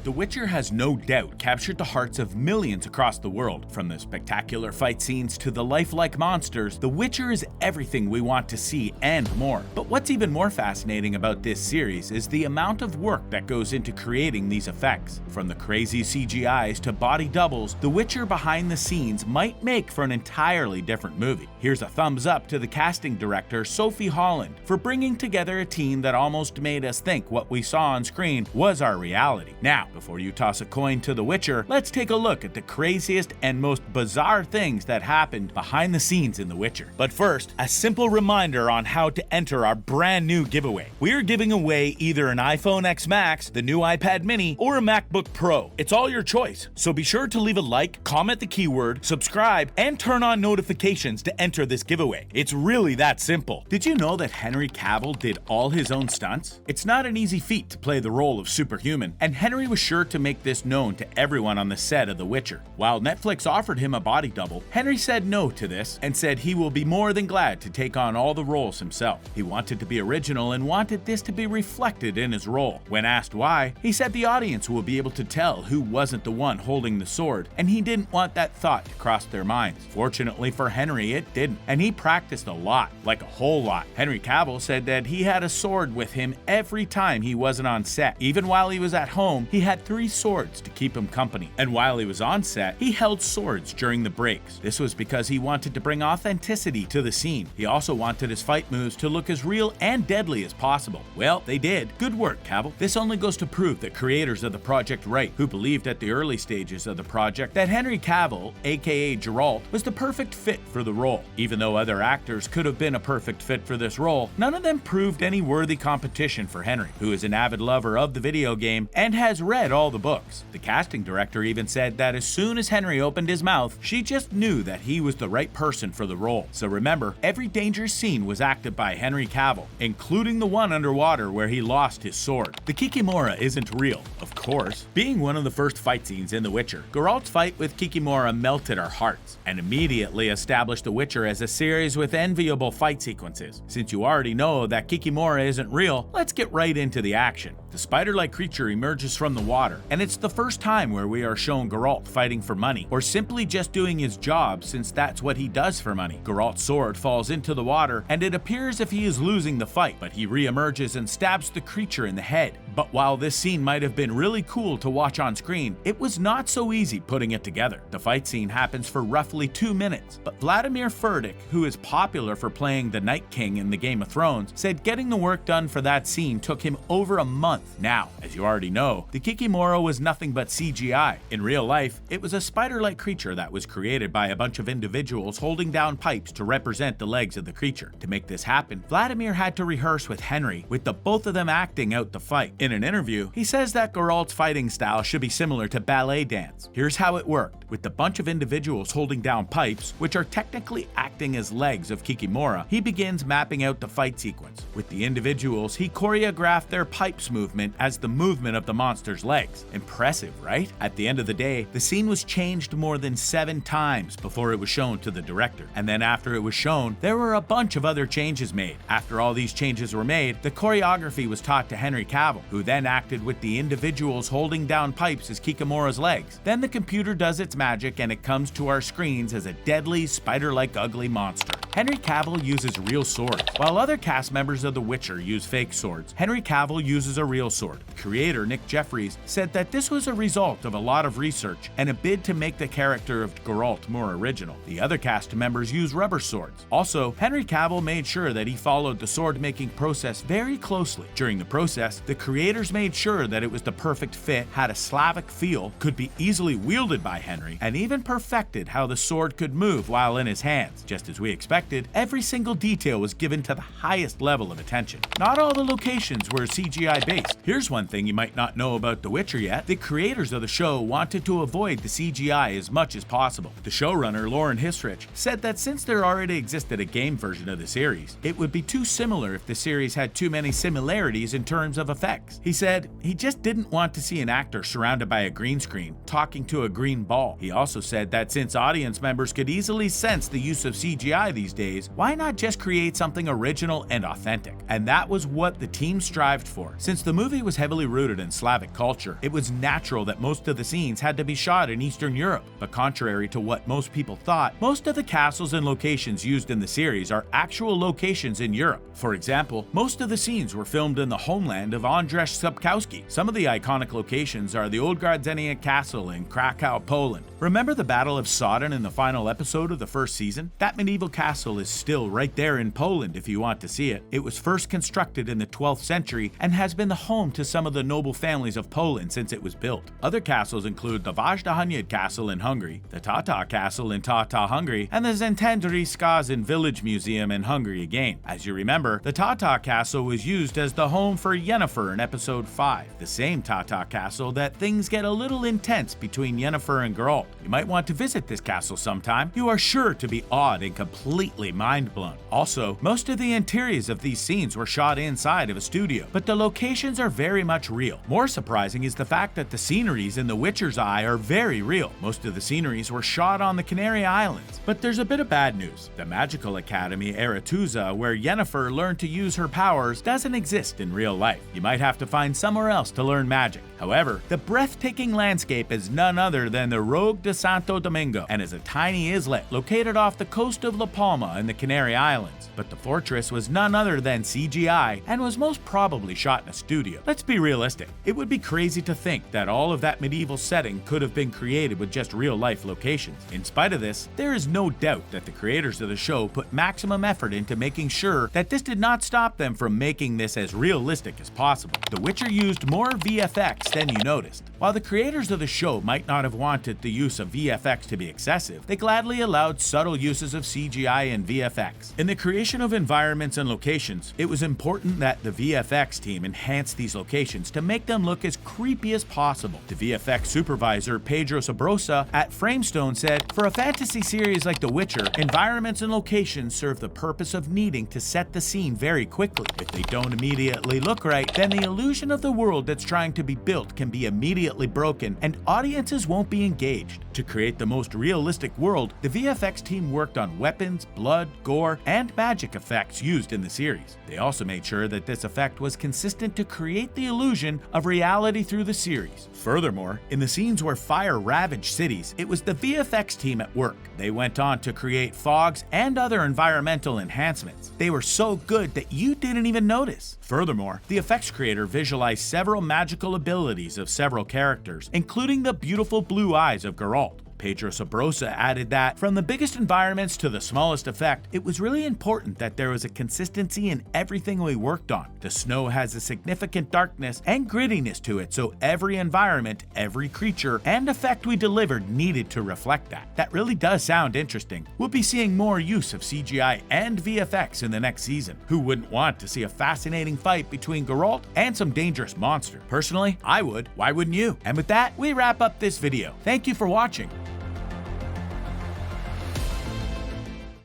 The Witcher has no doubt captured the hearts of millions across the world. From the spectacular fight scenes to the lifelike monsters, The Witcher is everything we want to see and more. But what's even more fascinating about this series is the amount of work that goes into creating these effects. From the crazy CGIs to body doubles, The Witcher behind the scenes might make for an entirely different movie. Here's a thumbs up to the casting director Sophie Holland for bringing together a team that almost made us think what we saw on screen was our reality. Now, before you toss a coin to The Witcher, let's take a look at the craziest and most bizarre things that happened behind the scenes in The Witcher. But first, a simple reminder on how to enter our brand new giveaway. We're giving away either an iPhone X Max, the new iPad mini, or a MacBook Pro. It's all your choice, so be sure to leave a like, comment the keyword, subscribe, and turn on notifications to enter this giveaway. It's really that simple. Did you know that Henry Cavill did all his own stunts? It's not an easy feat to play the role of superhuman, and Henry was sure to make this known to everyone on the set of The Witcher. While Netflix offered him a body double, Henry said no to this and said he will be more than glad to take on all the roles himself. He wanted to be original and wanted this to be reflected in his role. When asked why, he said the audience will be able to tell who wasn't the one holding the sword, and he didn't want that thought to cross their minds. Fortunately for Henry, it didn't, and he practiced a lot, like a whole lot. Henry Cavill said that he had a sword with him every time he wasn't on set. Even while he was at home, he had 3 swords to keep him company. And while he was on set, he held swords during the breaks. This was because he wanted to bring authenticity to the scene. He also wanted his fight moves to look as real and deadly as possible. Well, they did. Good work, Cavill. This only goes to prove that creators of the project right, who believed at the early stages of the project that Henry Cavill, aka Geralt, was the perfect fit for the role. Even though other actors could have been a perfect fit for this role, none of them proved any worthy competition for Henry, who is an avid lover of the video game and has read all the books. The casting director even said that as soon as Henry opened his mouth, she just knew that he was the right person for the role. So remember, every dangerous scene was acted by Henry Cavill, including the one underwater where he lost his sword. The Kikimora isn't real, of course. Being one of the first fight scenes in The Witcher, Geralt's fight with Kikimora melted our hearts and immediately established The Witcher as a series with enviable fight sequences. Since you already know that Kikimora isn't real, let's get right into the action. The spider-like creature emerges from the water, and it's the first time where we are shown Geralt fighting for money, or simply just doing his job since that's what he does for money. Geralt's sword falls into the water, and it appears if he is losing the fight, but he re-emerges and stabs the creature in the head. But while this scene might have been really cool to watch on screen, it was not so easy putting it together. The fight scene happens for roughly 2 minutes, but Vladimir Furdik, who is popular for playing the Night King in the Game of Thrones, said getting the work done for that scene took him over a month. Now, as you already know, the Kikimora was nothing but CGI. In real life, it was a spider-like creature that was created by a bunch of individuals holding down pipes to represent the legs of the creature. To make this happen, Vladimir had to rehearse with Henry, with the both of them acting out the fight. In an interview, he says that Geralt's fighting style should be similar to ballet dance. Here's how it worked. With the bunch of individuals holding down pipes, which are technically acting as legs of Kikimora, he begins mapping out the fight sequence. With the individuals, he choreographed their pipes movement as the movement of the monster's legs. Impressive, right? At the end of the day, the scene was changed more than 7 times before it was shown to the director. And then after it was shown, there were a bunch of other changes made. After all these changes were made, the choreography was taught to Henry Cavill, who then acted with the individuals holding down pipes as Kikimora's legs. Then the computer does its magic and it comes to our screens as a deadly, spider-like ugly monster. Henry Cavill uses real swords. While other cast members of The Witcher use fake swords, Henry Cavill uses a real sword. Creator Nick Jeffries said that this was a result of a lot of research and a bid to make the character of Geralt more original. The other cast members use rubber swords. Also, Henry Cavill made sure that he followed the sword-making process very closely. During the process, the creators made sure that it was the perfect fit, had a Slavic feel, could be easily wielded by Henry, and even perfected how the sword could move while in his hands. Just as we expected, every single detail was given to the highest level of attention. Not all the locations were CGI based. Here's one thing you might not know about The Witcher yet. The creators of the show wanted to avoid the CGI as much as possible. The showrunner, Lauren Histrich, said that since there already existed a game version of the series, it would be too similar if the series had too many similarities in terms of effects. VFX. He said he just didn't want to see an actor surrounded by a green screen talking to a green ball. He also said that since audience members could easily sense the use of CGI these days, why not just create something original and authentic? And that was what the team strived for. Since the movie was heavily rooted in Slavic culture, it was natural that most of the scenes had to be shot in Eastern Europe. But contrary to what most people thought, most of the castles and locations used in the series are actual locations in Europe. For example, most of the scenes were filmed in the homeland of Andrzej Sapkowski. Some of the iconic locations are the Old Gardenia Castle in Krakow, Poland. Remember the Battle of Soden in the final episode of the first season? That medieval castle is still right there in Poland if you want to see it. It was first constructed in the 12th century and has been the home to some of the noble families of Poland since it was built. Other castles include the Vajdahunyad Castle in Hungary, the Tata Castle in Tata, Hungary, and the Szentendrei Skazin Village Museum in Hungary again. As you remember, the Tata Castle was used as the home for Yennefer in episode 5, the same Tata Castle that things get a little intense between Yennefer and Geralt. You might want to visit this castle sometime. You are sure to be awed and completely mind-blown. Also, most of the interiors of these scenes were shot inside of a studio, but the locations are very much real. More surprising is the fact that the sceneries in The Witcher's Eye are very real. Most of the sceneries were shot on the Canary Islands. But there's a bit of bad news. The magical academy Aretuza, where Yennefer learned to use her powers, doesn't exist in real life. You might have to find somewhere else to learn magic. However, the breathtaking landscape is none other than the Roque de Santo Domingo and is a tiny islet located off the coast of La Palma in the Canary Islands. But the fortress was none other than CGI and was most probably shot in a studio. Let's be realistic. It would be crazy to think that all of that medieval setting could have been created with just real-life locations. In spite of this, there is no doubt that the creators of the show put maximum effort into making sure that this did not stop them from making this as realistic as possible. The Witcher used more VFX than you noticed. While the creators of the show might not have wanted the use of VFX to be excessive, they gladly allowed subtle uses of CGI and VFX. In the creation of environments and locations, it was important that the VFX team enhance these locations to make them look as creepy as possible. The VFX supervisor Pedro Sabrosa at Framestone said, "For a fantasy series like The Witcher, environments and locations serve the purpose of needing to set the scene very quickly. If they don't immediately look right, then the illusion of the world that's trying to be built can be immediately broken and audiences won't be engaged. To create the most realistic world, the VFX team worked on weapons, blood, gore, and magic effects used in the series. They also made sure that this effect was consistent to create the illusion of reality through the series. Furthermore, in the scenes where fire ravaged cities, it was the VFX team at work. They went on to create fogs and other environmental enhancements. They were so good that you didn't even notice. Furthermore, the effects creator visualized several magical abilities of several characters, including the beautiful blue eyes of Geralt. Pedro Sabrosa added that, from the biggest environments to the smallest effect, it was really important that there was a consistency in everything we worked on. The snow has a significant darkness and grittiness to it, so every environment, every creature, and effect we delivered needed to reflect that. That really does sound interesting. We'll be seeing more use of CGI and VFX in the next season. Who wouldn't want to see a fascinating fight between Geralt and some dangerous monster? Personally, I would. Why wouldn't you? And with that, we wrap up this video. Thank you for watching.